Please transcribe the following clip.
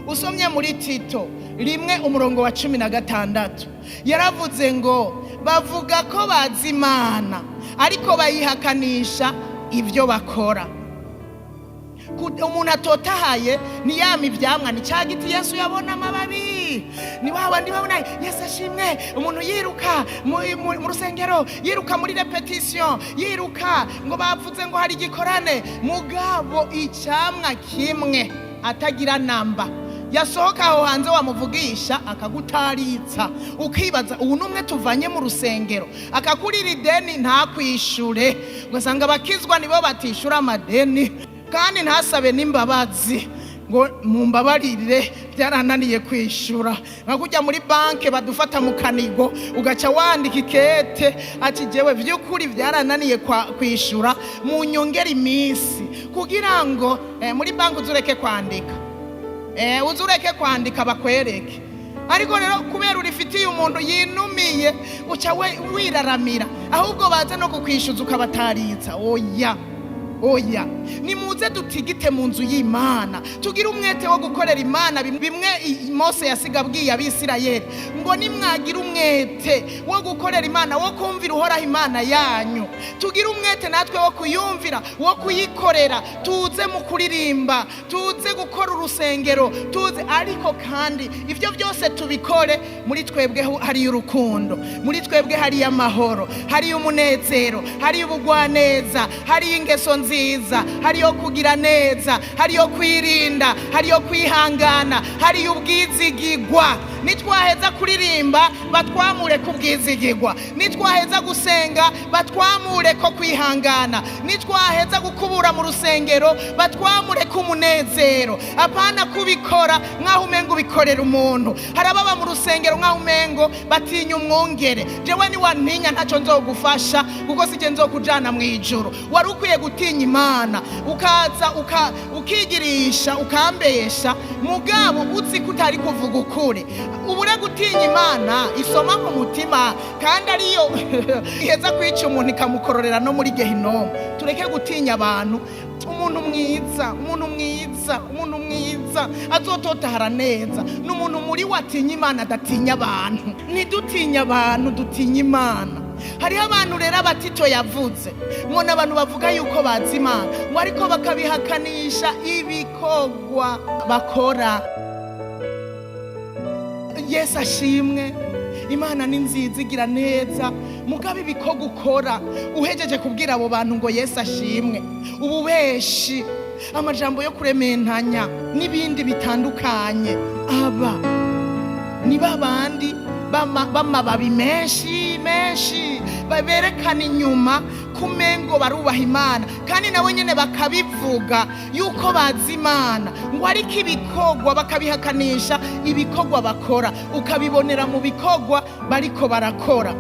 usomye muri Tito 1:16 yaravuze ngo bavuga ko bazi Imana ariko bayihakanisha ibyo bakora. Umuntu atotahaye niyama ivyamwa, ni cya giti Yesu yabona amababi, ni babandi babona Yesu ashimwe, umuntu yiruka mu rusengero, yiruka muri repetition, yiruka ngo bavuze ngo hari igikorane, mugabo icyamwa kimwe atagira namba yasohoka aho hanze wamuvugisha akagutaritsa, ukibaza ubu numwe tuvanye mu rusengero akakurira ideni ntakwishure, ugasanga bakizwa nibo batishura amadeni kandi ntasabe n'imbabazi ngo mumbabarire byarananiye kwishura. Nkakujya muri banke badufata mu kanigo ugaca wandika ikete ati jewe vy'ukuri byarananiye kwishura mu nyongera iminsi, kugira ngo muri banke uzureke kwandika uzureke kwandika bakwereke. Ariko rero kubera urifitiye umuntu yinumiye uca wiraramira, ahubwo baza no kukwishuza ukabataritsa. Oya nimuze dutigite mu nzu y'Imana, tugira umwete wo gukorera Imana bimwe Mose yasiga abwiye Abisirayeli ngo nimwagira umwete wo gukorera Imana, wo kumvira uhoraho Imana yanyu, tugira umwete natwe wo kuyumvira, wo kuyikorera, tuze mu kuririmba, tuze gukora urusengero, tuze ariko kandi ivyo byose tubikore muri twebwe hari urukundo, muri twebwe hari amahoro, hari umunezero, hari ubugwaneza, hari ingeso nziza, hariyo kugira neza, hariyo kwirinda, hariyo kwihangana, hariyo ubwizigigwa. Nitwaheza kuririmba batwamure ku bwizigigwa, nitwaheza gusenga batwamure ko kwihangana, nitwaheza gukubura mu rusengero batwamure ku munezero. Apana kubikora nkaho umengo bikorera umuntu, harababa mu rusengero nkaho umengo batinya umwongere. Jewe ni wantinya ntaco nzogufasha kuko sije nzokujana mu ijuru. Wari ukwiye gutinya Imana, ukaza ukigirisha ukambesha, mugabo uzi kutari kuvuga ukuri. Ubure gutinya Imana isoma mu mutima kandi ariyo iheza kwica umuntu ikamukororera no muri Gehinomu. Tureke gutinya abantu. Umuntu mwiza azototahara neza n'umuntu muri watinya Imana adatinya abantu. Ntidutinya abantu, dutinya Imana. Hariho abantu rero abatito yavuze ngo n'abantu bavuga yuko bazi Imana ngo ariko bakabihakanisha ibikorwa bakora. Yesu ashimwe, Imana ni nziza igira neza, mugabe ibikorwa ukora uhejeje kubwira abo bantu ngo Yesu ashimwe, ububeshi, amajambo yo kurementanya n'ibindi bitandukanye, aba ni babandi bamababi menshi baberekana inyuma kumengo barubaha Imana, kandi nabo nyene bakabivuga yuko bazi Imana, ngo ariko ibikorwa bakabihakanisha ibikorwa bakora, ukabibonera mu bikorwa bariko barakora.